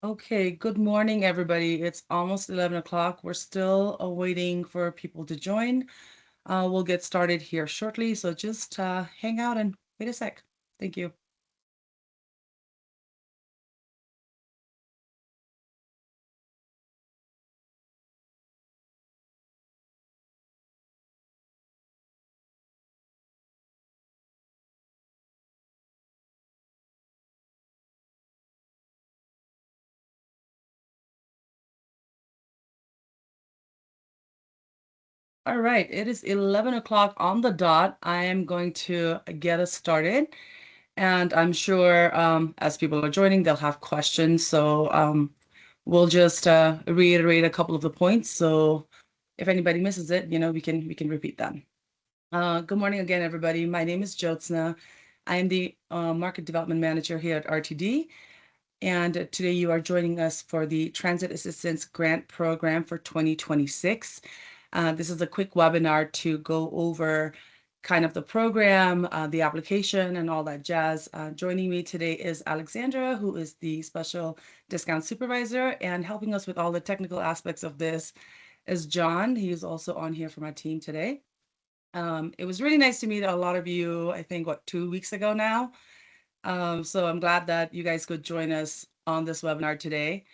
Okay, good morning, everybody. It's almost 11 o'clock. We're still waiting for people to join. We'll get started here shortly, so just hang out and wait a sec. Thank you. All right, it is 11 o'clock on the dot. I am going to get us started, and I'm sure as people are joining, they'll have questions. So we'll just reiterate a couple of the points. So if anybody misses it, we can repeat them. Good morning again, everybody. My name is Jyotsna. I am the Market Development Manager here at RTD, and today you are joining us for the Transit Assistance Grant Program for 2026. This is a quick webinar to go over kind of the program, the application, and all that jazz. Joining me today is Alexandra, who is the Special Discount Supervisor, and helping us with all the technical aspects of this is John. He is also on here from our team today. It was really nice to meet a lot of you, I think, 2 weeks ago now. So I'm glad that you guys could join us on this webinar today.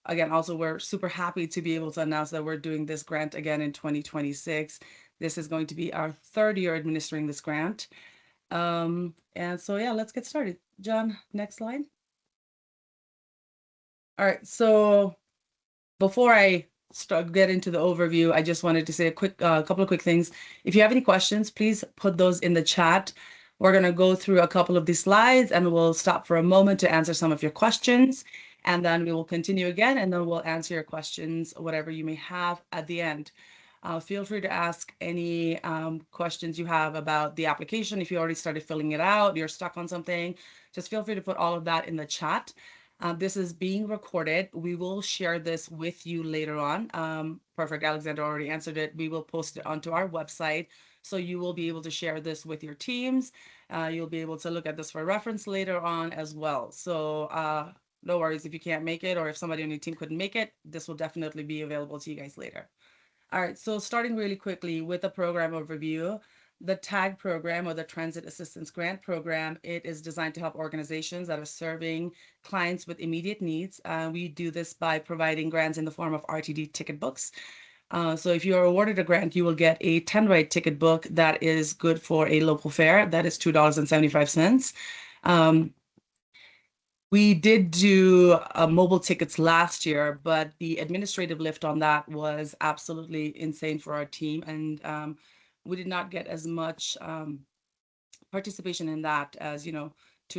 Again, also, we're super happy to be able to announce that we're doing this grant again in 2026. This is going to be our third year administering this grant. And so, yeah, let's get started. John, next slide. All right, so before I get into the overview, I just wanted to say a couple of quick things. If you have any questions, please put those in the chat. We're going to go through a couple of these slides and we'll stop for a moment to answer some of your questions. And then we will continue again, and then we'll answer your questions, whatever you may have at the end. Feel free to ask any questions you have about the application. If you already started filling it out, you're stuck on something, just feel free to put all of that in the chat. This is being recorded. We will share this with you later on. Perfect, Alexander already answered it. We will post it onto our website. So you will be able to share this with your teams. You'll be able to look at this for reference later on as well. So no worries if you can't make it, or if somebody on your team couldn't make it, this will definitely be available to you guys later. All right, so starting really quickly with the program overview, the TAG program, or the Transit Assistance Grant Program, it is designed to help organizations that are serving clients with immediate needs. We do this by providing grants in the form of RTD ticket books. So if you are awarded a grant, you will get a 10-ride ticket book that is good for a local fare. That is $2.75. We did do mobile tickets last year, but the administrative lift on that was absolutely insane for our team. And we did not get as much participation in that as, to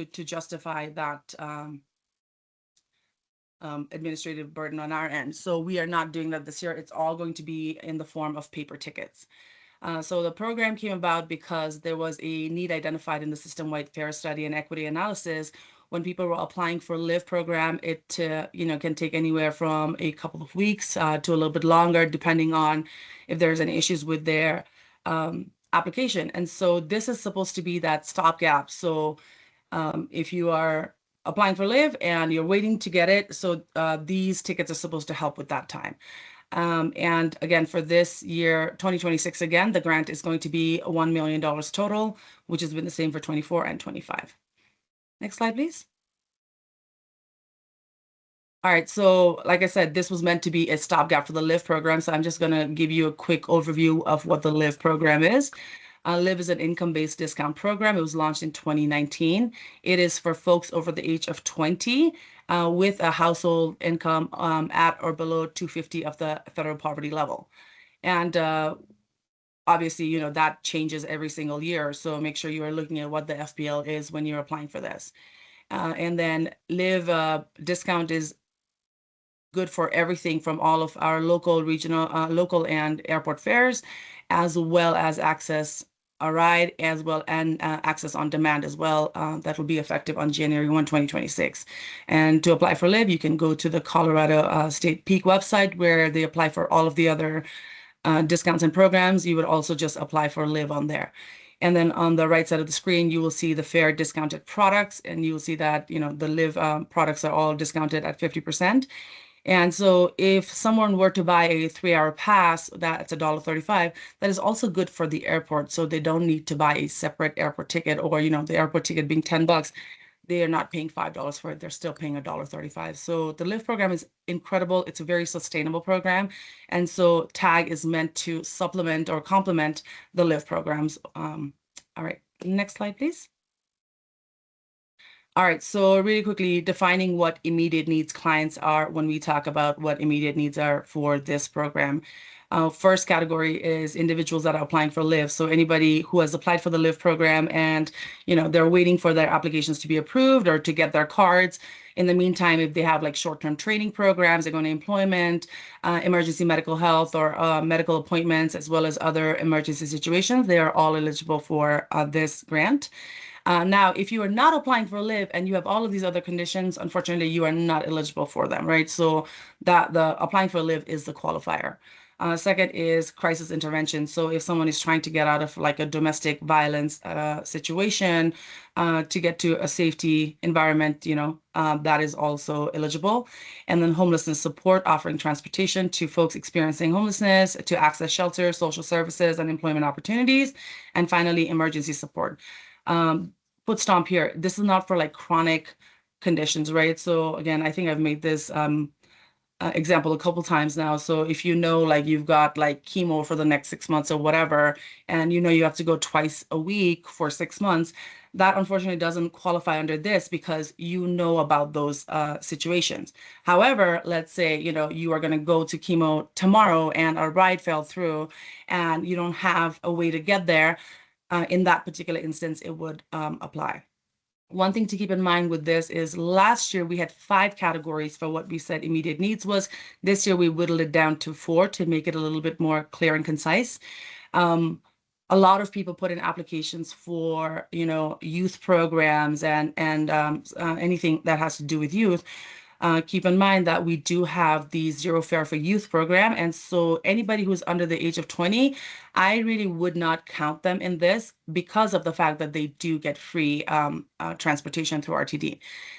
justify that administrative burden on our end. So we are not doing that this year. It's all going to be in the form of paper tickets. So the program came about because there was a need identified in the system-wide fare study and equity analysis. When people were applying for LIV program, it can take anywhere from a couple of weeks to a little bit longer, depending on if there's any issues with their application. And so this is supposed to be that stopgap. So if you are applying for LIV and you're waiting to get it, so these tickets are supposed to help with that time. And again, for this year, 2026, again, the grant is going to be $1 million total, which has been the same for 24 and 25. Next slide, please. All right, so like I said, this was meant to be a stopgap for the LIV program. So I'm just going to give you a quick overview of what the LIV program is. LIV is an income-based discount program. It was launched in 2019. It is for folks over the age of 20 with a household income at or below 250 of the federal poverty level. And obviously, that changes every single year. So make sure you are looking at what the FPL is when you're applying for this. And then LIV discount is good for everything from all of our local, regional, local and airport fares, as well as access a ride, as well and access on demand as well. That will be effective on January 1, 2026. And to apply for LIV, you can go to the Colorado State Peak website where they apply for all of the other discounts and programs. You would also just apply for LIV on there. And then on the right side of the screen, you will see the fair discounted products, and you will see that, the Live products are all discounted at 50%. And so if someone were to buy a 3-hour pass, that's $1.35, that is also good for the airport. So they don't need to buy a separate airport ticket, or, the airport ticket being $10, they are not paying $5 for it. They're still paying $1.35. So the Live program is incredible. It's a very sustainable program. And so TAG is meant to supplement or complement the Live programs. All right, next slide, please. All right, so really quickly, defining what immediate needs clients are when we talk about what immediate needs are for this program. First category is individuals that are applying for Live. So anybody who has applied for the Live program and, they're waiting for their applications to be approved or to get their cards. In the meantime, if they have like short-term training programs, they're going to employment, emergency medical health, or medical appointments, as well as other emergency situations, they are all eligible for this grant. Now, if you are not applying for Live and you have all of these other conditions, unfortunately, you are not eligible for them, right? So that the applying for Live is the qualifier. Second is crisis intervention. So if someone is trying to get out of like a domestic violence situation to get to a safety environment, that is also eligible. And then homelessness support, offering transportation to folks experiencing homelessness, to access shelter, social services, and employment opportunities. And finally, emergency support. Foot stomp here. This is not for like chronic conditions, right? So again, I think I've made this example a couple times now. So if like you've got like chemo for the next 6 months or whatever, and you have to go twice a week for 6 months, that unfortunately doesn't qualify under this because you know about those situations. However, let's say you are going to go to chemo tomorrow and a ride fell through and you don't have a way to get there. In that particular instance, it would apply. One thing to keep in mind with this is last year we had 5 categories for what we said immediate needs was. This year we whittled it down to 4 to make it a little bit more clear and concise. A lot of people put in applications for, youth programs and anything that has to do with youth. Keep in mind that we do have the Zero Fare for Youth program. And so anybody who's under the age of 20, I really would not count them in this because of the fact that they do get free transportation through RTD.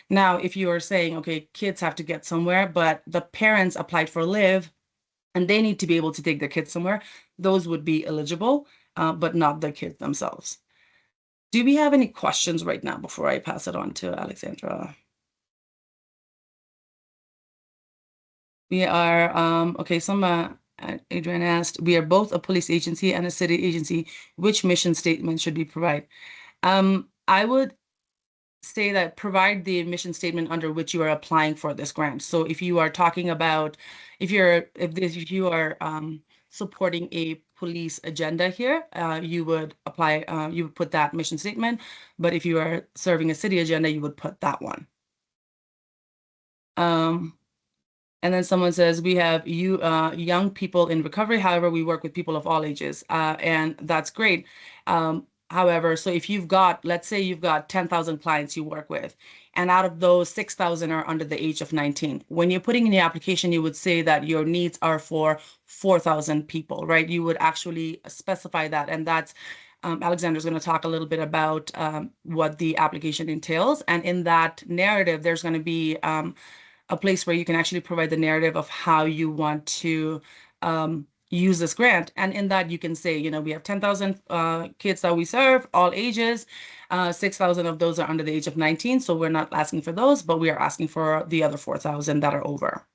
Now, if you are saying, okay, kids have to get somewhere, but the parents applied for Live and they need to be able to take their kids somewhere, those would be eligible, but not the kids themselves. Do we have any questions right now before I pass it on to Alexandra? We are, okay, Adrian asked, we are both a police agency and a city agency. Which mission statement should we provide? I would say that provide the mission statement under which you are applying for this grant. So if you are talking about, if you are supporting a police agenda here, you would apply, you would put that mission statement. But if you are serving a city agenda, you would put that one. And then someone says, we have young people in recovery. However, we work with people of all ages, and that's great. However, so if you've got, let's say you've got 10,000 clients you work with, and out of those, 6,000 are under the age of 19. When you're putting in the application, you would say that your needs are for 4,000 people, right? You would actually specify that, and that's Alexandra's going to talk a little bit about what the application entails. And in that narrative, there's going to be a place where you can actually provide the narrative of how you want to use this grant. And in that you can say, we have 10,000 kids that we serve, all ages. 6,000 of those are under the age of 19. So we're not asking for those, but we are asking for the other 4,000 that are over.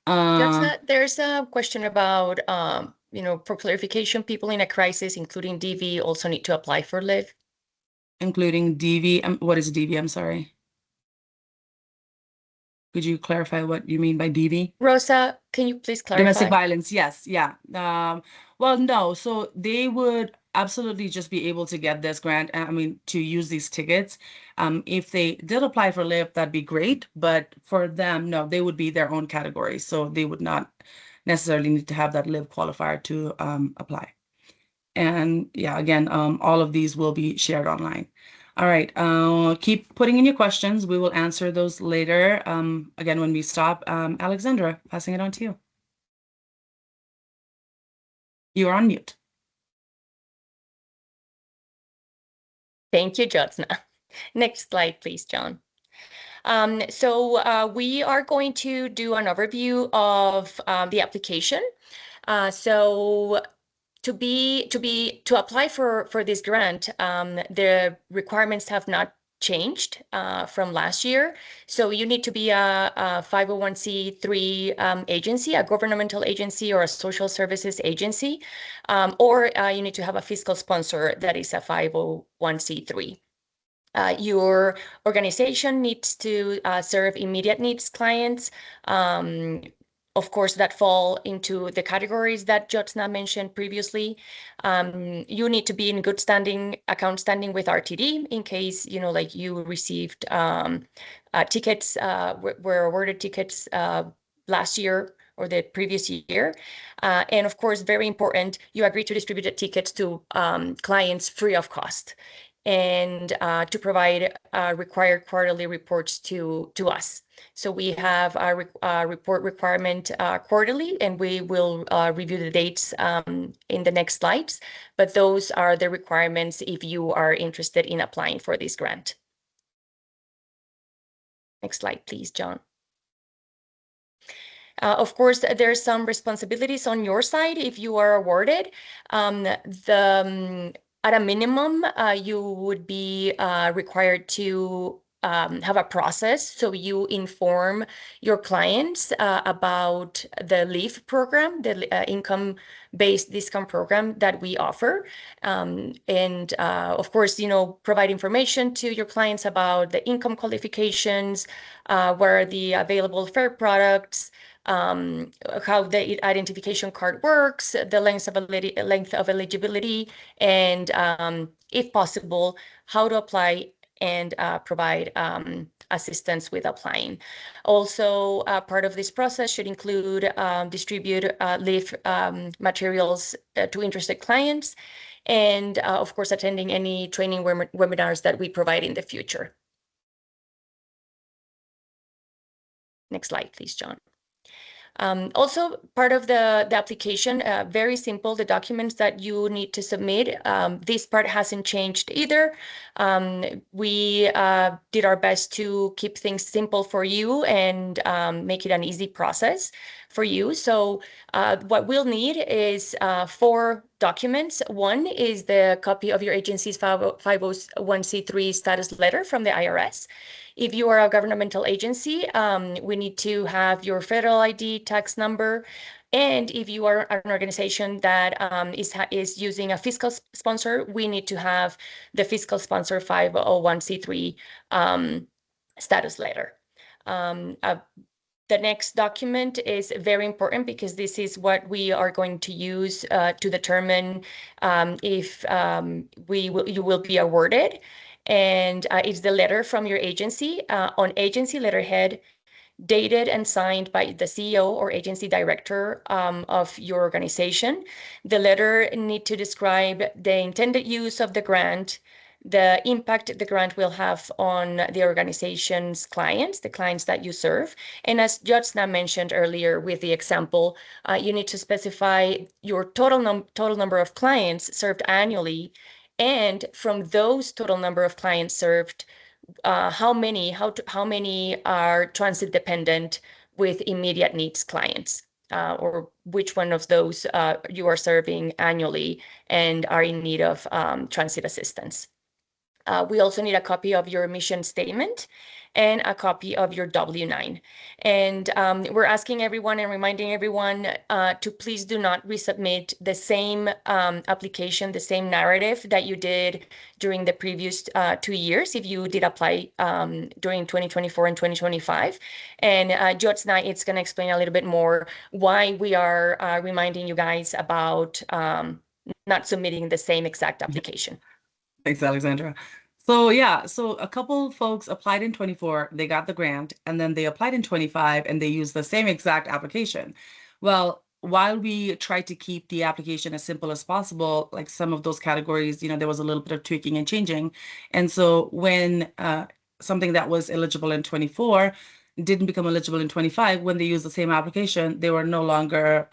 There's a question about, for clarification, people in a crisis, including DV, also need to apply for Live? Including DV, what is DV? I'm sorry. Could you clarify what you mean by DV? Rosa, can you please clarify? Domestic violence, yes, yeah. Well, no, so they would absolutely just be able to get this grant, to use these tickets. If they did apply for Live, that'd be great, but for them, no, they would be their own category, so they would not necessarily need to have that Live qualifier to apply. And yeah, again, all of these will be shared online. All right, keep putting in your questions. We will answer those later. Again, when we stop, Alexandra, passing it on to you. You're on mute. Thank you, Jyotsna. Next slide, please, John. So we are going to do an overview of the application. So to apply for this grant, the requirements have not changed from last year. So you need to be a 501c3 agency, a governmental agency, or a social services agency, or you need to have a fiscal sponsor that is a 501c3. Your organization needs to serve immediate needs clients, of course, that fall into the categories that Jyotsna mentioned previously. You need to be in good account standing with RTD in case, like you received tickets, were awarded tickets last year or the previous year. And of course, very important, you agree to distribute the tickets to clients free of cost, and to provide required quarterly reports to us. So we have our report requirement quarterly, and we will review the dates in the next slides. But those are the requirements if you are interested in applying for this grant. Next slide, please, John. Of course, there's some responsibilities on your side if you are awarded. At a minimum, you would be required to have a process. So you inform your clients about the LEAF program, the income-based discount program that we offer. And of course, provide information to your clients about the income qualifications, where the available fair products, how the identification card works, the length of eligibility, and if possible, how to apply and provide assistance with applying. Also, part of this process should include distribute LEAF materials to interested clients, and of course, attending any training webinars that we provide in the future. Next slide, please, John. Also, part of the application, very simple, the documents that you need to submit. This part hasn't changed either. We did our best to keep things simple for you and make it an easy process for you. So what we'll need is 4 documents. One is the copy of your agency's 501c3 status letter from the IRS. If you are a governmental agency, we need to have your federal ID, tax number. And if you are an organization that is using a fiscal sponsor, we need to have the fiscal sponsor 501c3 status letter. The next document is very important because this is what we are going to use to determine if you will be awarded. And it's the letter from your agency on agency letterhead, dated and signed by the CEO or agency director of your organization. The letter needs to describe the intended use of the grant, the impact the grant will have on the organization's clients, the clients that you serve. And as Jyotsna mentioned earlier with the example, you need to specify your total number of clients served annually. And from those total number of clients served, how many are transit dependent with immediate needs clients, or which one of those you are serving annually and are in need of transit assistance. We also need a copy of your mission statement and a copy of your W-9. And we're asking everyone and reminding everyone to please do not resubmit the same application, the same narrative that you did during the previous 2 years if you did apply during 2024 and 2025. And Jyotsna, it's going to explain a little bit more why we are reminding you guys about not submitting the same exact application. Thanks, Alexandra. So yeah, so a couple folks applied in 24, they got the grant, and then they applied in 25 and they used the same exact application. Well, while we tried to keep the application as simple as possible, like some of those categories, there was a little bit of tweaking and changing. And so when something that was eligible in 24 didn't become eligible in 25, when they used the same application, they were no longer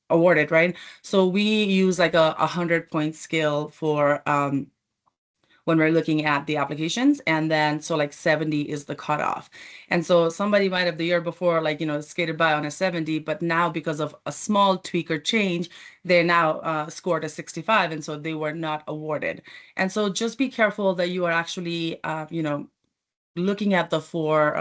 awarded, right? So we use like a 100-point scale for when we're looking at the applications. And then, so like 70 is the cutoff. And so somebody might have the year before, like, skated by on a 70, but now because of a small tweak or change, they're now scored a 65. And so they were not awarded. And so just be careful that you are actually, looking at the four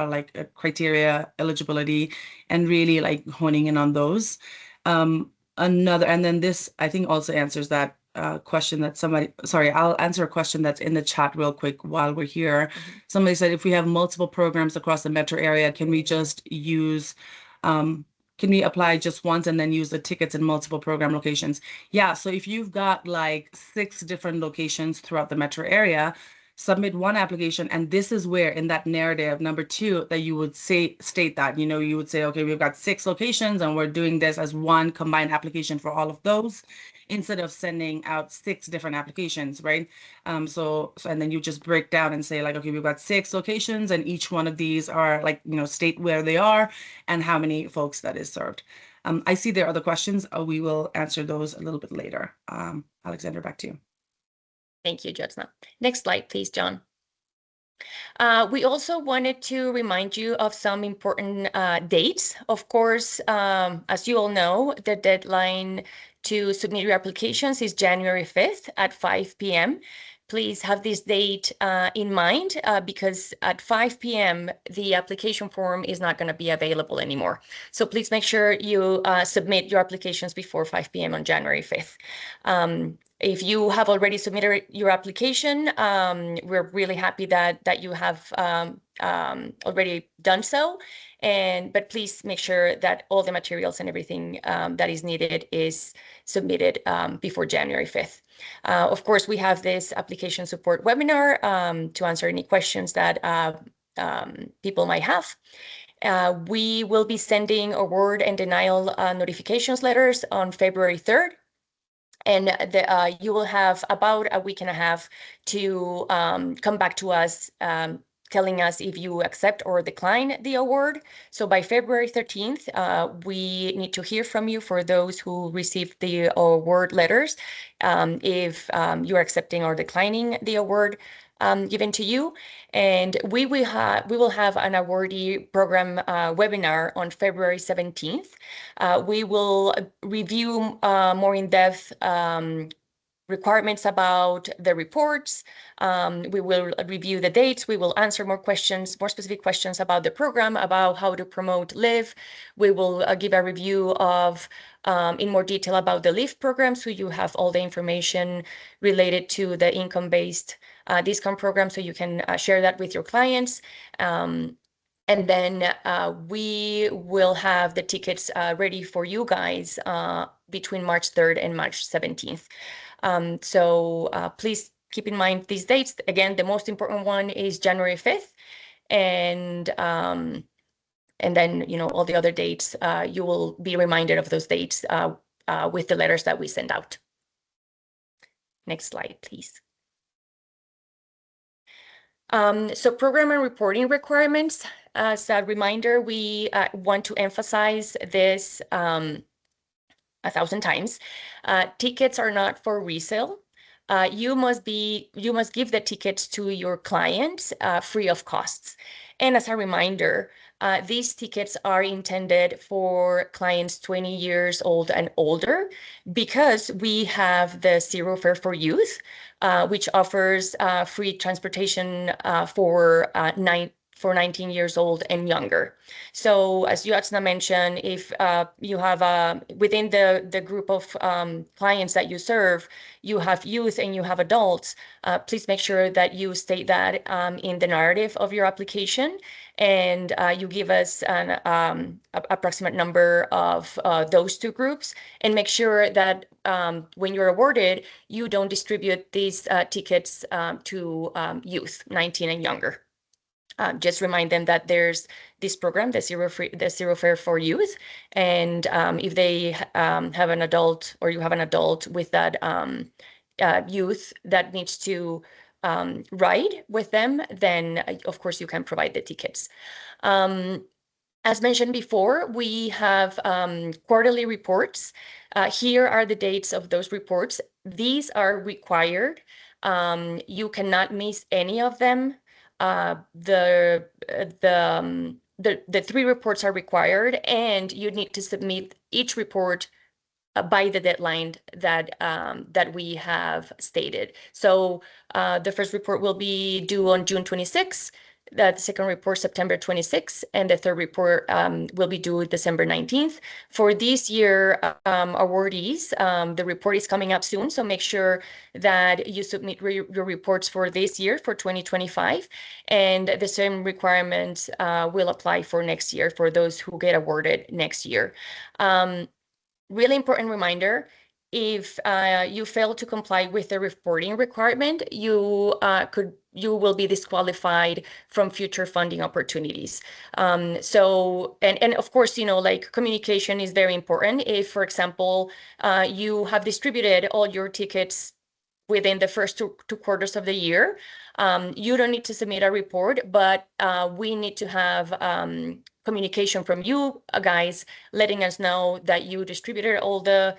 criteria eligibility and really like honing in on those. And then this I think also answers that question that I'll answer a question that's in the chat real quick while we're here. Somebody said, if we have multiple programs across the metro area, can we just use can we apply just once and then use the tickets in multiple program locations? Yeah, so if you've got like 6 different locations throughout the metro area, submit one application, and this is where in that narrative number 2 that you would state that, you would say, okay, we've got 6 locations and we're doing this as one combined application for all of those, instead of sending out 6 different applications, right? So and then you just break down and say like, okay, we've got 6 locations and each one of these are like, state where they are and how many folks that is served. I see there are other questions. We will answer those a little bit later. Alexandra, back to you. Thank you, Jyotsna. Next slide, please, John. We also wanted to remind you of some important dates. Of course, as you all know, the deadline to submit your applications is January 5th at 5 p.m. Please have this date in mind because at 5 p.m. the application form is not going to be available anymore. So please make sure you submit your applications before 5 p.m. on January 5th. If you have already submitted your application, we're really happy that you have already done so. But please make sure that all the materials and everything that is needed is submitted before January 5th. Of course, we have this application support webinar to answer any questions that people might have. We will be sending award and denial notifications letters on February 3rd. And you will have about a week and a half to come back to us telling us if you accept or decline the award. So by February 13th, we need to hear from you for those who received the award letters, if you are accepting or declining the award given to you. And we will have an awardee program webinar on February 17th. We will review more in depth requirements about the reports. We will review the dates. We will answer more specific questions about the program, about how to promote LIVE. We will give a review of in more detail about the LIVE program, so you have all the information related to the income-based discount program, so you can share that with your clients. And then we will have the tickets ready for you guys between March 3rd and March 17th. So please keep in mind these dates. Again, the most important one is January 5th. And then, all the other dates, you will be reminded of those dates with the letters that we send out. Next slide, please. So program and reporting requirements. As a reminder, we want to emphasize this 1,000 times. Tickets are not for resale. You must give the tickets to your clients free of costs. And as a reminder, these tickets are intended for clients 20 years old and older, because we have the Zero Fare for Youth, which offers free transportation for 19 years old and younger. So as Jyotsna mentioned, if you have within the group of clients that you serve, you have youth and you have adults, please make sure that you state that in the narrative of your application, and you give us an approximate number of those two groups, and make sure that when you're awarded, you don't distribute these tickets to youth 19 and younger. Just remind them that there's this program, the Zero Fare for Youth, and if they have an adult, or you have an adult with that youth that needs to ride with them, then of course you can provide the tickets. As mentioned before, we have quarterly reports. Here are the dates of those reports. These are required You cannot miss any of them. The 3 reports are required, and you need to submit each report by the deadline that we have stated. So the first report will be due on June 26th, the second report September 26th, and the third report will be due December 19th. For this year awardees, the report is coming up soon, so make sure that you submit your reports for this year, for 2025, and the same requirements will apply for next year for those who get awarded next year. Really important reminder, if you fail to comply with the reporting requirement, you will be disqualified from future funding opportunities. So, and of course, like communication is very important. If, for example, you have distributed all your tickets within the first two quarters of the year, you don't need to submit a report, but we need to have communication from you guys letting us know that you distributed all the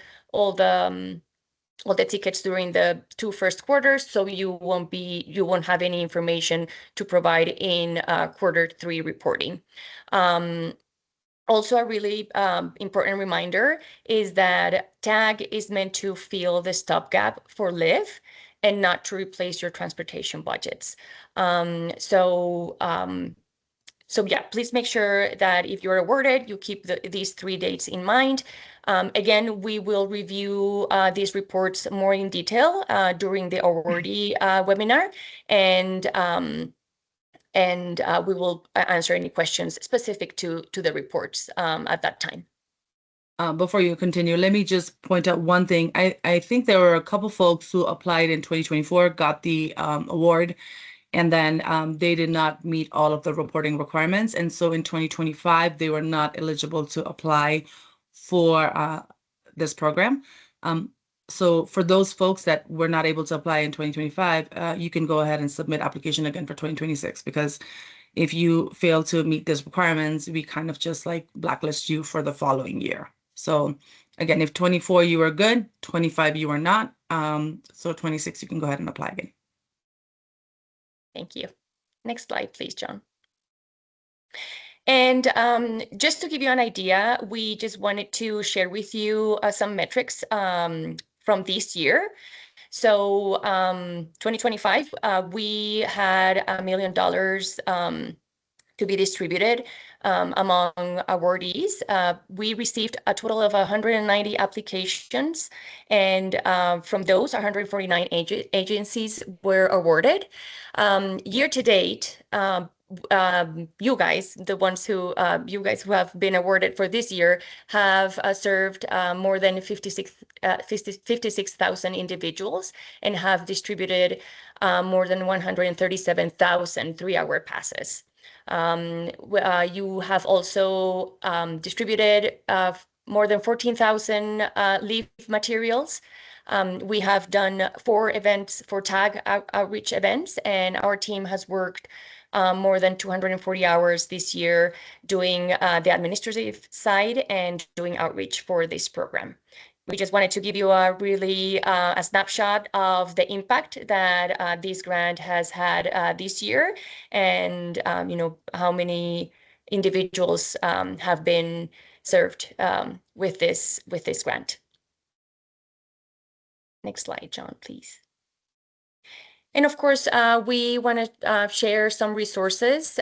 tickets during the 2 first quarters, so you won't have any information to provide in Q3 reporting. Also, a really important reminder is that TAG is meant to fill the stopgap for LIV and not to replace your transportation budgets. So yeah, please make sure that if you're awarded, you keep these 3 dates in mind. Again, we will review these reports more in detail during the awardee webinar, and we will answer any questions specific to the reports at that time. Before you continue, let me just point out one thing. I think there were a couple folks who applied in 2024, got the award, and then they did not meet all of the reporting requirements. And so in 2025, they were not eligible to apply for this program. So for those folks that were not able to apply in 2025, you can go ahead and submit application again for 2026, because if you fail to meet these requirements, we kind of just like blacklist you for the following year. So again, if 24 you were good, 25 you are not. So 26 you can go ahead and apply again. Thank you. Next slide, please, John. And just to give you an idea, we just wanted to share with you some metrics from this year. So 2025, we had $1 million to be distributed among awardees. We received a total of 190 applications, and from those, 149 agencies were awarded. Year to date, you guys, the ones who you guys who have been awarded for this year, have served more than 56,000 individuals and have distributed more than 137,000 3-hour passes. You have also distributed more than 14,000 LIV materials. We have done 4 events for TAG outreach events, and our team has worked more than 240 hours this year doing the administrative side and doing outreach for this program. We just wanted to give you a really a snapshot of the impact that this grant has had this year, and how many individuals have been served with this grant. Next slide, John, please. And of course, we want to share some resources.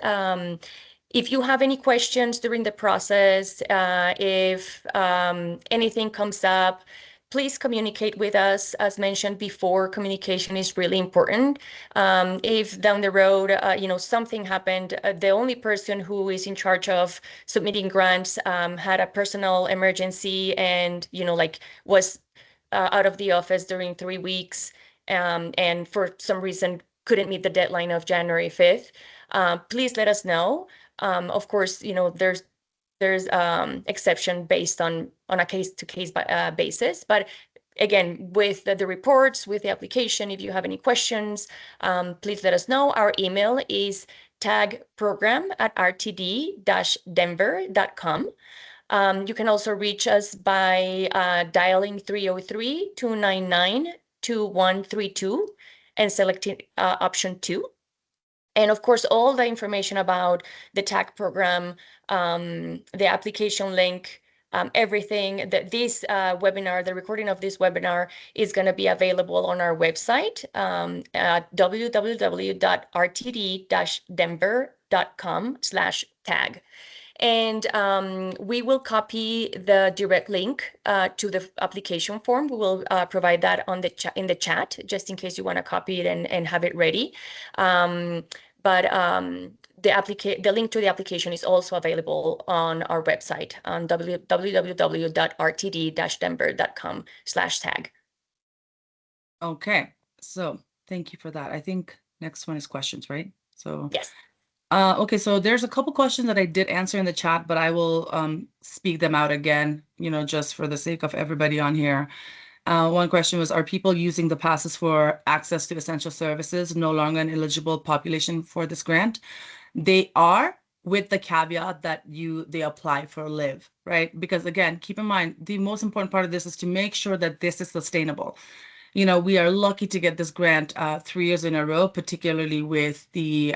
If you have any questions during the process, if anything comes up, please communicate with us. As mentioned before, communication is really important. If down the road, something happened, the only person who is in charge of submitting grants had a personal emergency and, was out of the office during 3 weeks, and for some reason couldn't meet the deadline of January 5th, please let us know. Of course, there's exception based on a case-to-case basis. But again, with the reports, with the application, if you have any questions, please let us know. Our email is tagprogram@rtd-denver.com. You can also reach us by dialing 303-299-2132. and selecting option 2. And of course, all the information about the TAG program, the application link, everything that this webinar, the recording of this webinar is going to be available on our website at www.rtd-denver.com/tag. And we will copy the direct link to the application form. We will provide that on the in the chat, just in case you want to copy it and have it ready. The link to the application is also available on our website on www.rtd-denver.com/tag. Okay, so thank you for that. I think next one is questions, right? So yes. Okay, so there's a couple questions that I did answer in the chat, but I will speak them out again, just for the sake of everybody on here. One question was, are people using the passes for access to essential services no longer an eligible population for this grant? They are, with the caveat that they apply for LIVE, right? Because again, keep in mind, the most important part of this is to make sure that this is sustainable. We are lucky to get this grant 3 years in a row, particularly with the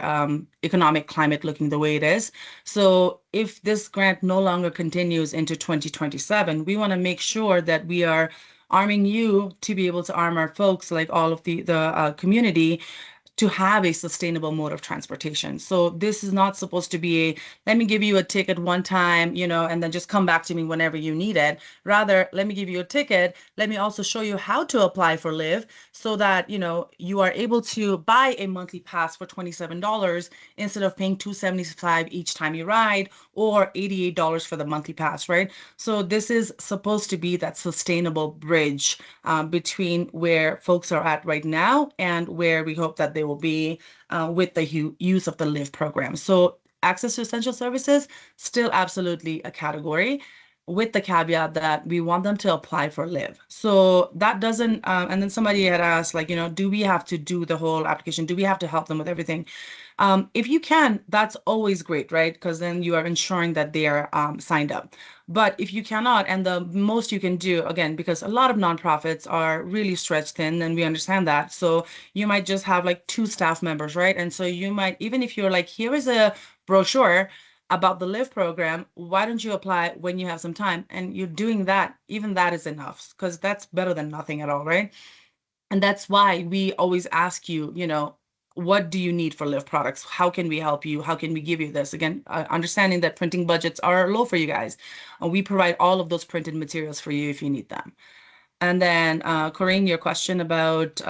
economic climate looking the way it is. So if this grant no longer continues into 2027, we want to make sure that we are arming you to be able to arm our folks, like all of the community, to have a sustainable mode of transportation. So this is not supposed to be let me give you a ticket one time, and then just come back to me whenever you need it. Rather, let me give you a ticket. Let me also show you how to apply for LIVE so that, you are able to buy a monthly pass for $27 instead of paying $275 each time you ride, or $88 for the monthly pass, right? So this is supposed to be that sustainable bridge between where folks are at right now and where we hope that they will be with the use of the LIVE program. So access to essential services, still absolutely a category, with the caveat that we want them to apply for LIVE. So that doesn't, and then somebody had asked, do we have to do the whole application? Do we have to help them with everything? If you can, that's always great, right? Because then you are ensuring that they are signed up. But if you cannot, and the most you can do, again, because a lot of nonprofits are really stretched thin, and we understand that. So you might just have 2 staff members, right? And so you might, even if you're here is a brochure about the LIVE program, why don't you apply when you have some time? And you're doing that, even that is enough, because that's better than nothing at all, right? And that's why we always ask you, what do you need for LIVE products? How can we help you? How can we give you this? Again, understanding that printing budgets are low for you guys. We provide all of those printed materials for you if you need them. And then, Corinne, your question about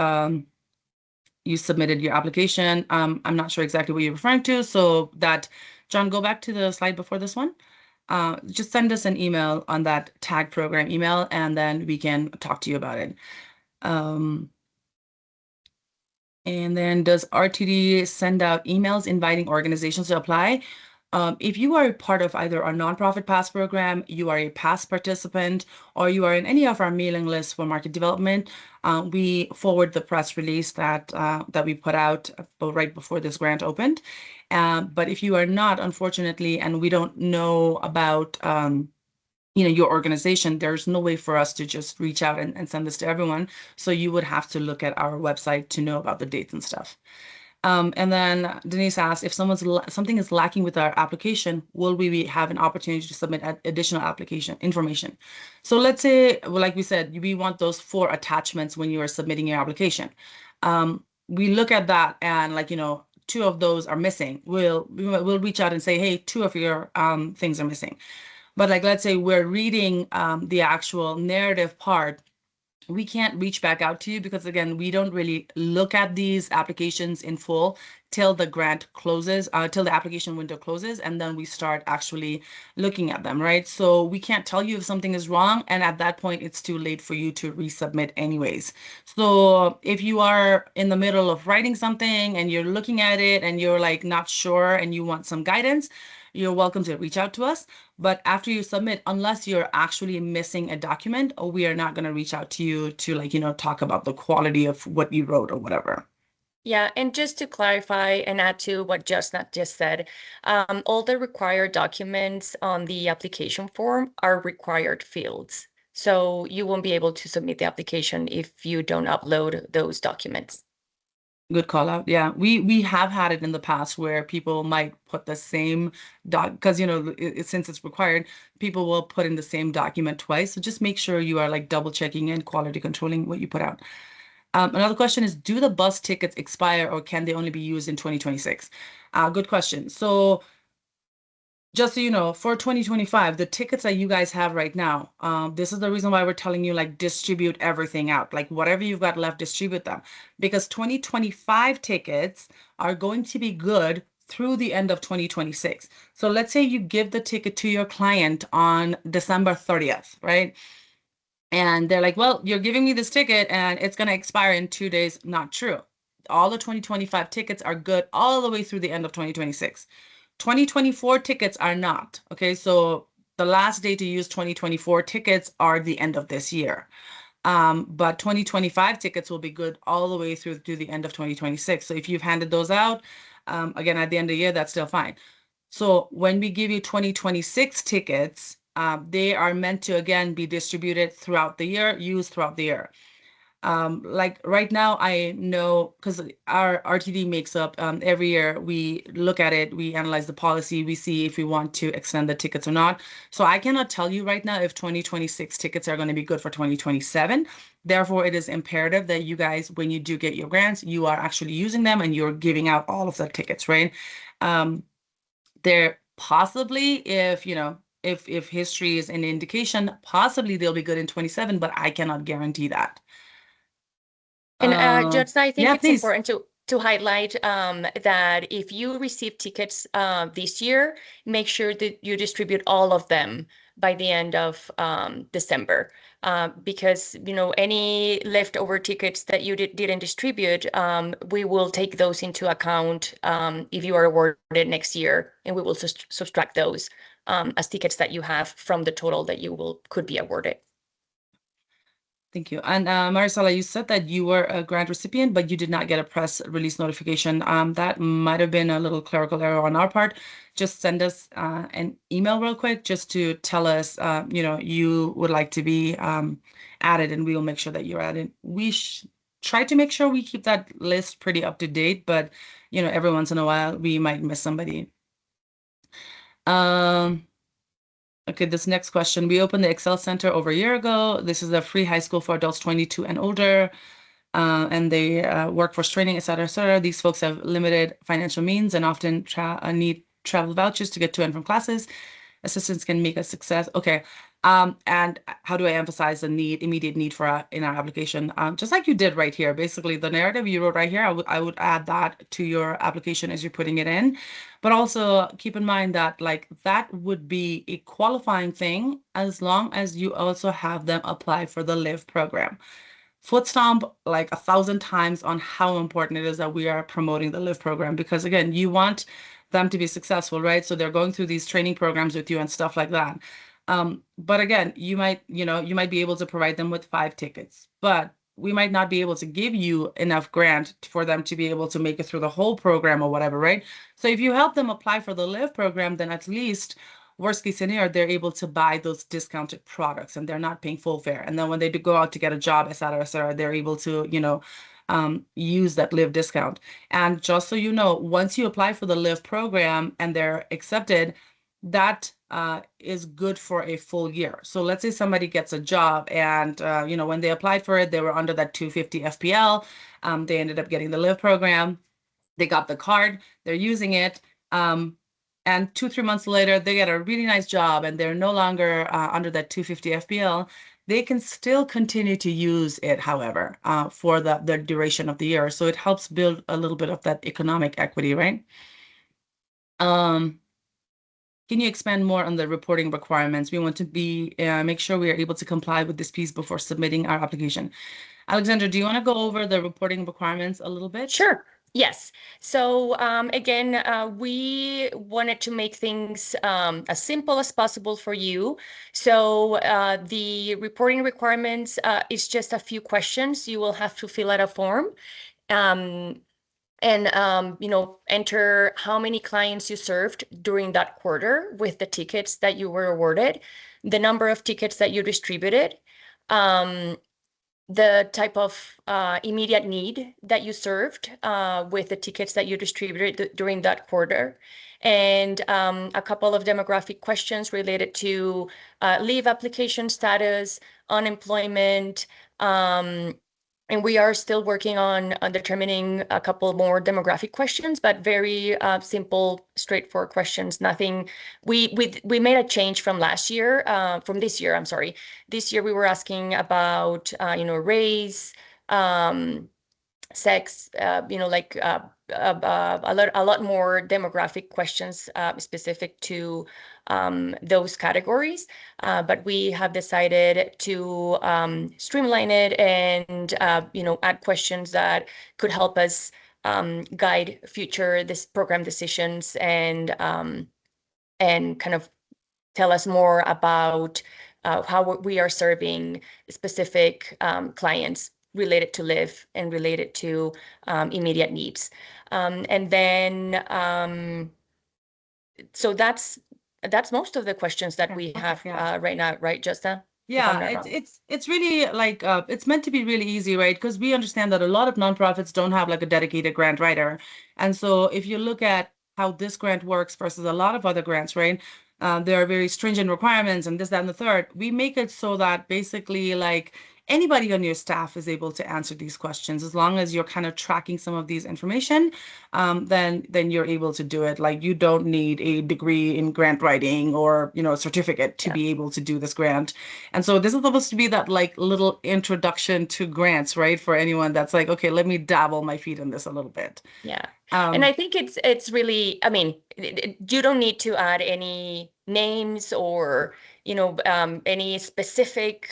you submitted your application. I'm not sure exactly what you're referring to. So that, John, go back to the slide before this one. Just send us an email on that TAG program email, and then we can talk to you about it. And then, does RTD send out emails inviting organizations to apply? If you are a part of either our nonprofit pass program, you are a past participant, or you are in any of our mailing lists for market development, we forward the press release that we put out right before this grant opened. But if you are not, unfortunately, and we don't know about your organization, there's no way for us to just reach out and send this to everyone. So you would have to look at our website to know about the dates and stuff. And then Denise asked, if something is lacking with our application, will we have an opportunity to submit additional application information? So let's say, like we said, we want those 4 attachments when you are submitting your application. We look at that and 2 of those are missing. We'll reach out and say, hey, 2 of your things are missing. But let's say we're reading the actual narrative part, we can't reach back out to you because, again, we don't really look at these applications in full till the grant closes, till the application window closes, and then we start actually looking at them, right? So we can't tell you if something is wrong, and at that point, it's too late for you to resubmit anyways. So if you are in the middle of writing something and you're looking at it and you're not sure and you want some guidance, you're welcome to reach out to us. But after you submit, unless you're actually missing a document, we are not going to reach out to you to talk about the quality of what you wrote or whatever. Yeah, and just to clarify and add to what Justna just said, all the required documents on the application form are required fields. So you won't be able to submit the application if you don't upload those documents. Good call out. Yeah, we have had it in the past where people might put the same because since it's required, people will put in the same document twice. So just make sure you are like double checking and quality controlling what you put out. Another question is, do the bus tickets expire or can they only be used in 2026? Good question. So just so you know, for 2025, the tickets that you guys have right now, this is the reason why we're telling you like distribute everything out. Like whatever you've got left, distribute them. Because 2025 tickets are going to be good through the end of 2026. So let's say you give the ticket to your client on December 30th, right? And they're like, well, you're giving me this ticket and it's going to expire in 2 days. Not true. All the 2025 tickets are good all the way through the end of 2026. 2024 tickets are not. Okay, so the last day to use 2024 tickets are the end of this year. But 2025 tickets will be good all the way through to the end of 2026. So if you've handed those out, again, at the end of the year, that's still fine. So when we give you 2026 tickets, they are meant to, again, be distributed throughout the year, used throughout the year. Like right now, I know because our RTD makes up every year, we look at it, we analyze the policy, we see if we want to extend the tickets or not. So I cannot tell you right now if 2026 tickets are going to be good for 2027. Therefore, it is imperative that you guys, when you do get your grants, you are actually using them and you're giving out all of the tickets, right? There possibly, if history is an indication, possibly they'll be good in 27, but I cannot guarantee that. Just I think Yeah, it's please. important to highlight that if you receive tickets this year, make sure that you distribute all of them by the end of December. Because any leftover tickets that you didn't distribute, we will take those into account if you are awarded next year, and we will subtract those as tickets that you have from the total that you could be awarded. Thank you. And Marisela, you said that you were a grant recipient, but you did not get a press release notification. That might have been a little clerical error on our part. Just send us an email real quick just to tell us, you would like to be added, and we will make sure that you're added. We try to make sure we keep that list pretty up to date, but every once in a while we might miss somebody. Okay, this next question. We opened the Excel Center over a year ago. This is a free high school for adults 22 and older, and they workforce training, et cetera, et cetera. These folks have limited financial means and often need travel vouchers to get to and from classes. Assistance can make a success. Okay. And how do I emphasize the immediate need for in our application? Just like you did right here. Basically, the narrative you wrote right here, I would add that to your application as you're putting it in. But also keep in mind that like that would be a qualifying thing as long as you also have them apply for the LIVE program. Foot stomp like 1,000 times on how important it is that we are promoting the LIVE program, because again, you want them to be successful, right? So they're going through these training programs with you and stuff like that. But again, you might be able to provide them with 5 tickets, but we might not be able to give you enough grant for them to be able to make it through the whole program or whatever, right? So if you help them apply for the LIVE program, then at least worst case scenario, they're able to buy those discounted products and they're not paying full fare. And then when they do go out to get a job, et cetera, they're able to, use that LIVE discount. And just so you know, once you apply for the LIVE program and they're accepted, that is good for a full year. So let's say somebody gets a job and, when they applied for it, they were under that 250 FPL. They ended up getting the LIVE program. They got the card, they're using it. And 2-3 months later, they get a really nice job and they're no longer under that 250 FPL. They can still continue to use it, however, for the duration of the year. So it helps build a little bit of that economic equity, right? Can you expand more on the reporting requirements? We want to make sure we are able to comply with this piece before submitting our application. Alexandra, do you want to go over the reporting requirements a little bit? Sure. Yes. So again, we wanted to make things as simple as possible for you. So the reporting requirements is just a few questions. You will have to fill out a form. And enter how many clients you served during that quarter with the tickets that you were awarded, the number of tickets that you distributed, the type of immediate need that you served with the tickets that you distributed during that quarter, and a couple of demographic questions related to leave application status, unemployment, and we are still working on determining a couple more demographic questions, but very simple, straightforward questions. Nothing. We made a change from last year, from this year. I'm sorry. This year we were asking about race, sex, like a lot more demographic questions specific to those categories. But we have decided to streamline it and add questions that could help us guide future this program decisions and kind of tell us more about how we are serving specific clients related to live and related to immediate needs. And then, so that's most of the questions that we have right now, right, Justa? Yeah, it's really like it's meant to be really easy, right? Because we understand that a lot of nonprofits don't have like a dedicated grant writer. And so if you look at how this grant works versus a lot of other grants, right? There are very stringent requirements and this, that, and the third. We make it so that basically like anybody on your staff is able to answer these questions as long as you're kind of tracking some of these information, then you're able to do it. Like you don't need a degree in grant writing or a certificate to be able to do this grant. And so this is supposed to be that like little introduction to grants, right? For anyone that's like, okay, let me dabble my feet in this a little bit. Yeah. And I think it's really, I mean, you don't need to add any names or, any specific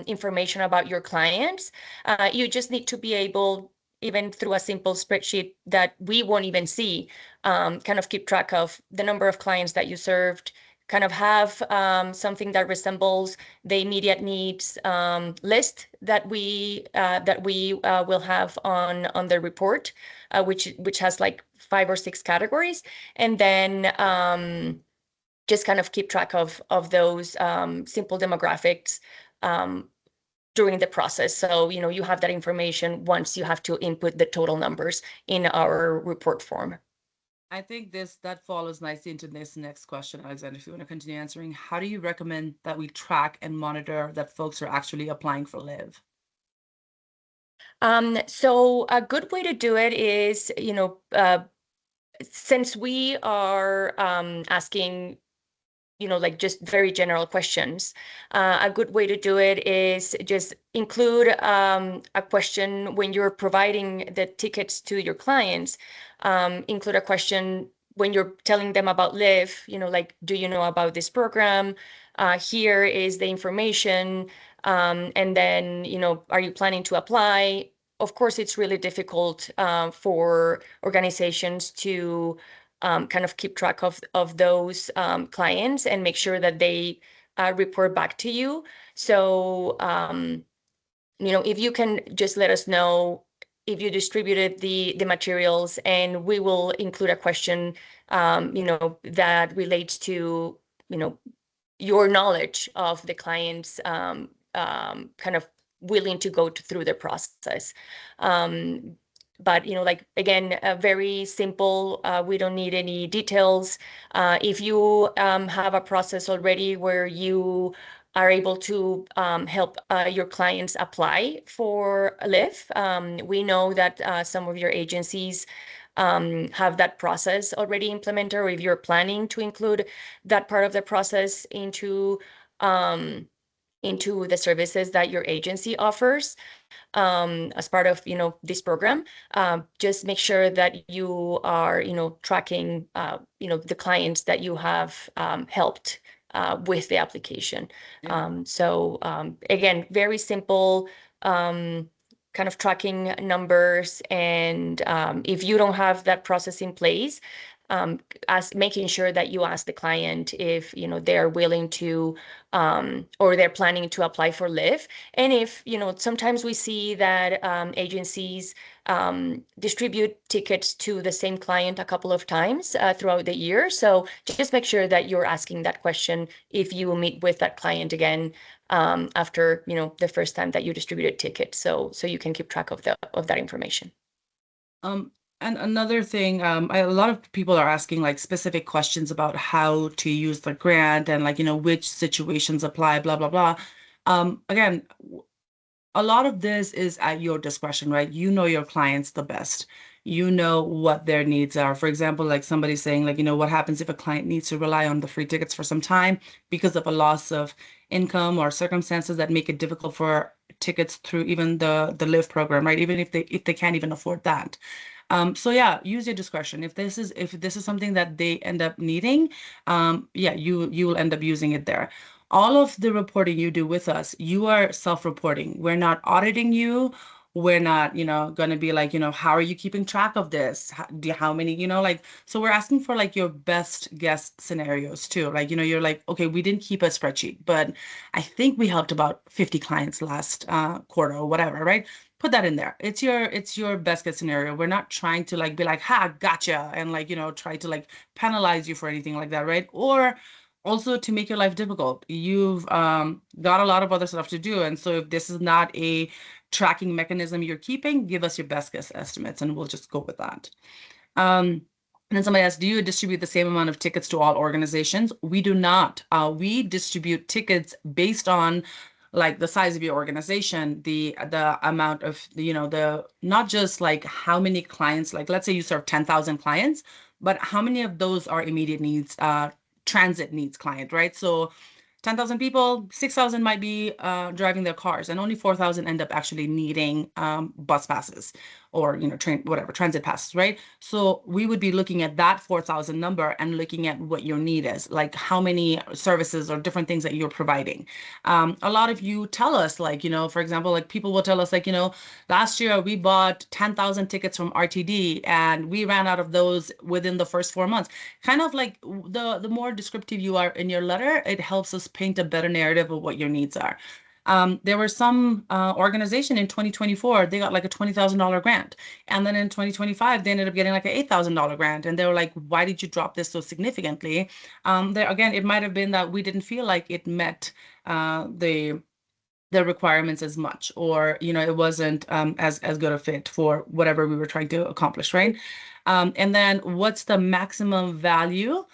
information about your clients. You just need to be able, even through a simple spreadsheet that we won't even see, kind of keep track of the number of clients that you served, kind of have something that resembles the immediate needs list that we will have on the report, which has like 5 or 6 categories, and then just kind of keep track of those simple demographics during the process. So you have that information once you have to input the total numbers in our report form. I think that follows nicely into this next question, Alexander, if you want to continue answering. How do you recommend that we track and monitor that folks are actually applying for LIV? So a good way to do it is, since we are asking, like just very general questions, a good way to do it is just include a question when you're providing the tickets to your clients. Include a question when you're telling them about LIV, like, do you know about this program? Here is the information. And then, are you planning to apply? Of course, it's really difficult for organizations to kind of keep track of those clients and make sure that they report back to you. So, if you can just let us know if you distributed the materials, and we will include a question, that relates to, your knowledge of the clients, kind of willing to go through the process. But like again, very simple. We don't need any details. If you have a process already where you are able to help your clients apply for LIV, we know that some of your agencies have that process already implemented, or if you're planning to include that part of the process into the services that your agency offers as part of this program. Just make sure that you are tracking the clients that you have helped with the application. So again, very simple, kind of tracking numbers. And if you don't have that process in place, making sure that you ask the client if, they're willing to, or they're planning to apply for LIV. And if, sometimes we see that agencies distribute tickets to the same client a couple of times throughout the year. So just make sure that you're asking that question if you meet with that client again after, the first time that you distributed tickets. So you can keep track of that information. And another thing, a lot of people are asking like specific questions about how to use the grant and like, which situations apply, blah, blah, blah. Again, a lot of this is at your discretion, right? You know your clients the best. You know what their needs are. For example, like somebody saying like, what happens if a client needs to rely on the free tickets for some time because of a loss of income or circumstances that make it difficult for tickets through even the LIV program, right? Even if they can't even afford that. So yeah, use your discretion. If this is something that they end up needing, yeah, you will end up using it there. All of the reporting you do with us, you are self-reporting. We're not auditing you. We're not, going to be like, how are you keeping track of this? How many, like, so we're asking for like your best guess scenarios too. Like, you're like, okay, we didn't keep a spreadsheet, but I think we helped about 50 clients last quarter or whatever, right? Put that in there. It's your best case scenario. We're not trying to like be like, ha, gotcha, and like, try to like penalize you for anything like that, right? Or also to make your life difficult. You've got a lot of other stuff to do. And so if this is not a tracking mechanism you're keeping, give us your best guess estimates and we'll just go with that. And then somebody asked, do you distribute the same amount of tickets to all organizations? We do not. We distribute tickets based on like the size of your organization, the amount of, the not just like how many clients, like let's say you serve 10,000 clients, but how many of those are immediate needs, transit needs client, right? So 10,000 people, 6,000 might be driving their cars, and only 4,000 end up actually needing bus passes or, train, whatever, transit passes, right? So we would be looking at that 4,000 number and looking at what your need is, like how many services or different things that you're providing. A lot of you tell us, like, for example, like people will tell us, like, last year we bought 10,000 tickets from RTD and we ran out of those within the first 4 months. Kind of like the more descriptive you are in your letter, it helps us paint a better narrative of what your needs are. There were some organization in 2024, they got like a $20,000 grant. And then in 2025, they ended up getting like an $8,000 grant. And they were like, why did you drop this so significantly? There again, it might have been that we didn't feel like it met the requirements as much, or it wasn't as good a fit for whatever we were trying to accomplish, right? And then what's the maximum value?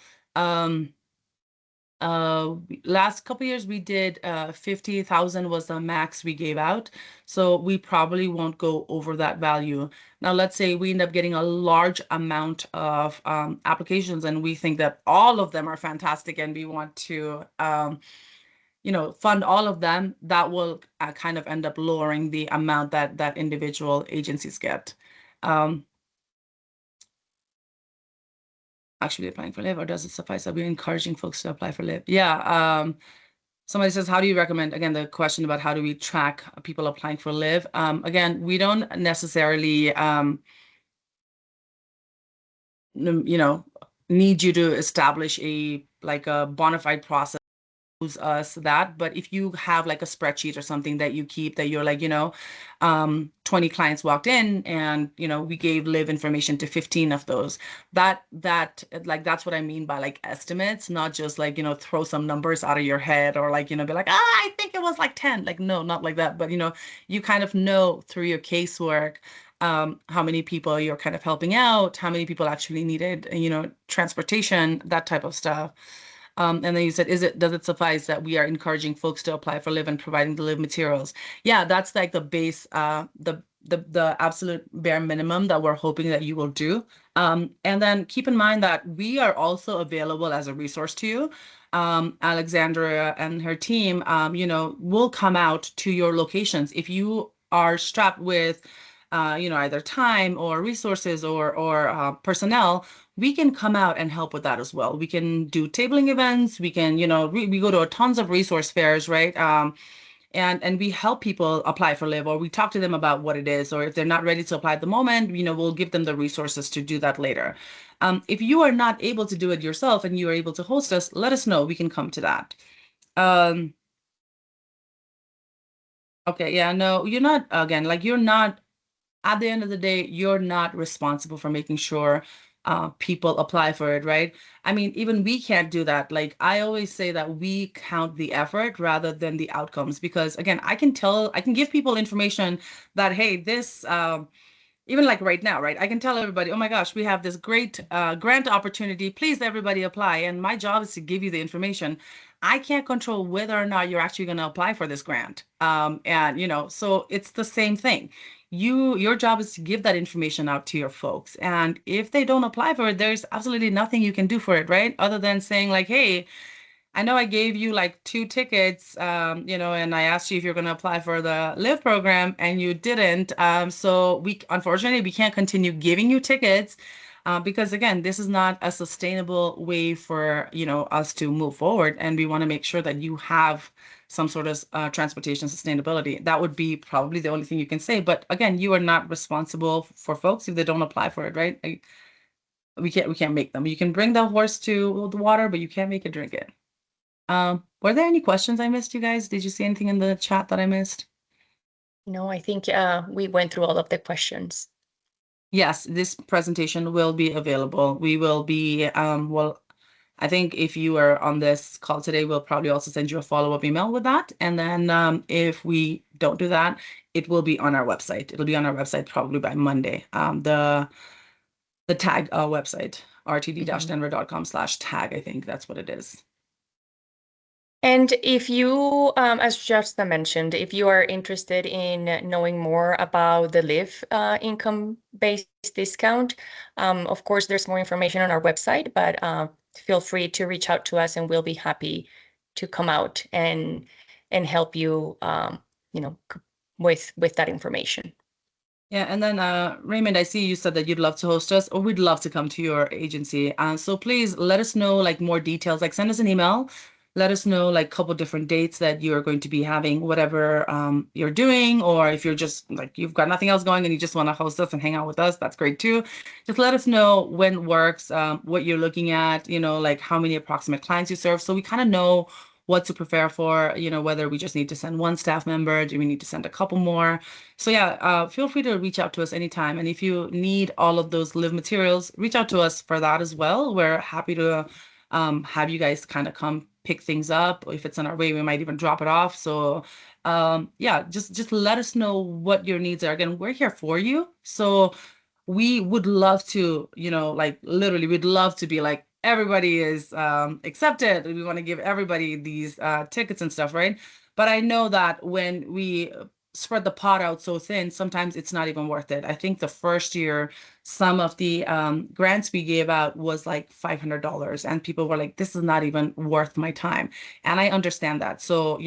Last couple years we did 50,000 was the max we gave out. So we probably won't go over that value. Now, let's say we end up getting a large amount of applications and we think that all of them are fantastic and we want to fund all of them. That will kind of end up lowering the amount that individual agencies get. Actually applying for LIV, or does it suffice that we're encouraging folks to apply for LIV? Yeah. Somebody says, how do you recommend, again, the question about how do we track people applying for LIV? Again, we don't necessarily, need you to establish a bona fide process us that, but if you have like a spreadsheet or something that you keep that you're like 20 clients walked in and we gave LIV information to 15 of those, that that's what I mean by like estimates, not just like throw some numbers out of your head or like be like, I think it was like 10, like no, not like that, but you kind of know through your casework how many people you're kind of helping out, how many people actually needed transportation, that type of stuff. And then you said, does it suffice that we are encouraging folks to apply for LIV and providing the LIV materials? Yeah, that's like the base, the absolute bare minimum that we're hoping that you will do. And then keep in mind that we are also available as a resource to you. Alexandria and her team, will come out to your locations. If you are strapped with either time or resources or personnel, we can come out and help with that as well. We can do tabling events. We can, we go to tons of resource fairs, right? And we help people apply for LIV, or we talk to them about what it is, or if they're not ready to apply at the moment, we'll give them the resources to do that later. If you are not able to do it yourself and you are able to host us, let us know. We can come to that. Okay, yeah, no, you're not, again, like you're not, at the end of the day, you're not responsible for making sure people apply for it, right? I mean, even we can't do that. Like I always say that we count the effort rather than the outcomes, because again, I can give people information that, hey, this, even like right now, right? I can tell everybody, oh my gosh, we have this great grant opportunity. Please, everybody apply. And my job is to give you the information. I can't control whether or not you're actually going to apply for this grant. And so it's the same thing. Your job is to give that information out to your folks. And if they don't apply for it, there's absolutely nothing you can do for it, right? Other than saying like, hey, I know I gave you like 2 tickets, and I asked you if you're going to apply for the LIVE program and you didn't. So unfortunately, we can't continue giving you tickets because again, this is not a sustainable way for, us to move forward. And we want to make sure that you have some sort of transportation sustainability. That would be probably the only thing you can say. But again, you are not responsible for folks if they don't apply for it, right? Like, we can't make them. You can bring the horse to the water, but you can't make it drink it. Were there any questions I missed, you guys? Did you see anything in the chat that I missed? No, I think we went through all of the questions. Yes, this presentation will be available. We will be, well, I think if you are on this call today, we'll probably also send you a follow-up email with that. And then if we don't do that, it will be on our website. It'll be on our website probably by Monday. The tag website, rtd-denver.com/tag, I think that's what it is. And if you, as Shasta mentioned, if you are interested in knowing more about the LIVE income-based discount, of course, there's more information on our website, but feel free to reach out to us and we'll be happy to come out and help you, with that information. Yeah, and then Raymond, I see you said that you'd love to host us, or we'd love to come to your agency. So please let us know like more details. Like send us an email. Let us know like a couple different dates that you're going to be having, whatever you're doing, or if you're just like you've got nothing else going and you just want to host us and hang out with us, that's great too. Just let us know when it works, what you're looking at, like how many approximate clients you serve, so we kind of know what to prepare for, whether we just need to send one staff member, do we need to send a couple more? So yeah, feel free to reach out to us anytime. And if you need all of those LIVE materials, reach out to us for that as well. We're happy to have you guys kind of come pick things up. If it's on our way, we might even drop it off. So yeah, just let us know what your needs are. Again, we're here for you. So we would love to, like literally we'd love to be like, everybody is accepted. We want to give everybody these tickets and stuff, right? But I know that when we spread the pot out so thin, sometimes it's not even worth it. I think the first year, some of the grants we gave out was like $500, and people were like, this is not even worth my time. And I understand that. So,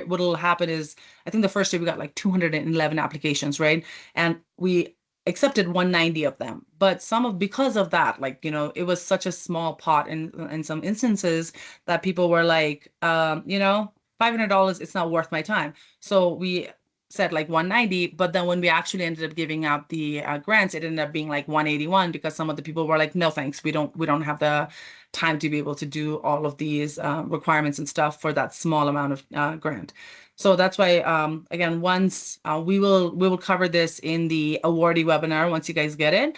what'll happen is, I think the first year we got like 211 applications, right? And we accepted 190 of them, but because of that, like, it was such a small pot in some instances that people were like, $500, it's not worth my time. So we said like 190, but then when we actually ended up giving out the grants, it ended up being like 181 because some of the people were like, no thanks, we don't have the time to be able to do all of these requirements and stuff for that small amount of grant. So that's why, again, once we will cover this in the awardee webinar. Once you guys get it,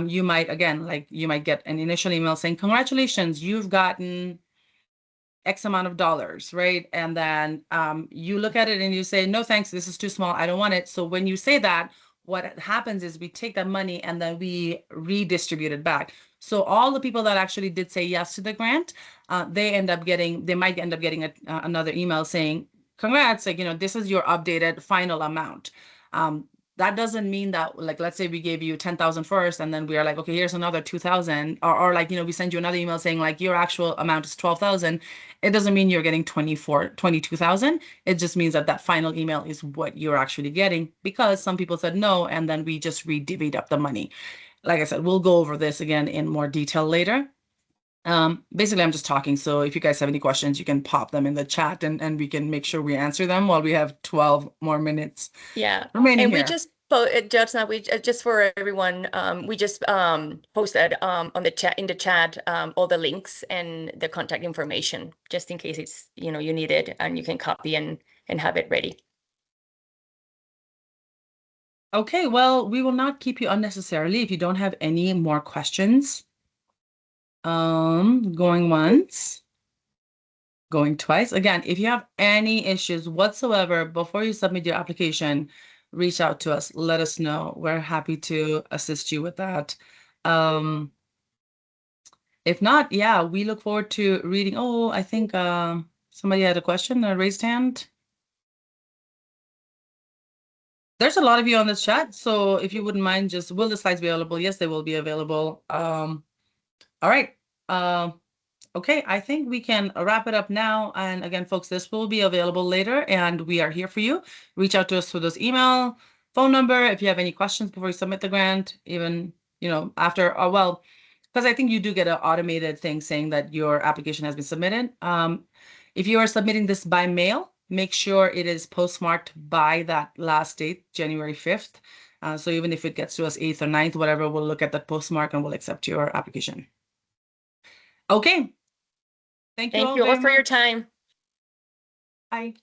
you might get an initial email saying, congratulations, you've gotten X amount of dollars, right? And then you look at it and you say, no, thanks, this is too small, I don't want it. So when you say that, what happens is we take that money and then we redistribute it back. So all the people that actually did say yes to the grant, they might end up getting another email saying, congrats, like, this is your updated final amount. That doesn't mean that, like, let's say we gave you 10,000 first, and then we are like, okay, here's another 2,000, or like, we send you another email saying like your actual amount is 12,000. It doesn't mean you're getting 22,000. It just means that final email is what you're actually getting, because some people said no, and then we just redivvied up the money. Like I said, we'll go over this again in more detail later. Basically, I'm just talking. So if you guys have any questions, you can pop them in the chat and we can make sure we answer them while we have 12 more minutes Yeah. remaining And we here. just Jyotsna, we just for everyone, we just posted on the chat in the chat all the links and the contact information just in case it's you need it and you can copy and have it ready. Okay, well, we will not keep you unnecessarily if you don't have any more questions. Going once, going twice. Again, if you have any issues whatsoever before you submit your application, reach out to us. Let us know. We're happy to assist you with that. If not, yeah, we look forward to reading. Oh, I think somebody had a question, a raised hand. There's a lot of you on this chat, so if you wouldn't mind, just will the slides be available? Yes, they will be available. All right. Okay, I think we can wrap it up now. And again, folks, this will be available later, and we are here for you. Reach out to us through this email, phone number, if you have any questions before you submit the grant, even, after, well, because I think you do get an automated thing saying that your application has been submitted. If you are submitting this by mail, make sure it is postmarked by that last date, January 5th. So even if it gets to us 8th or 9th, whatever, we'll look at that postmark and we'll accept your application. Okay. Thank you all for very your much. time. Bye.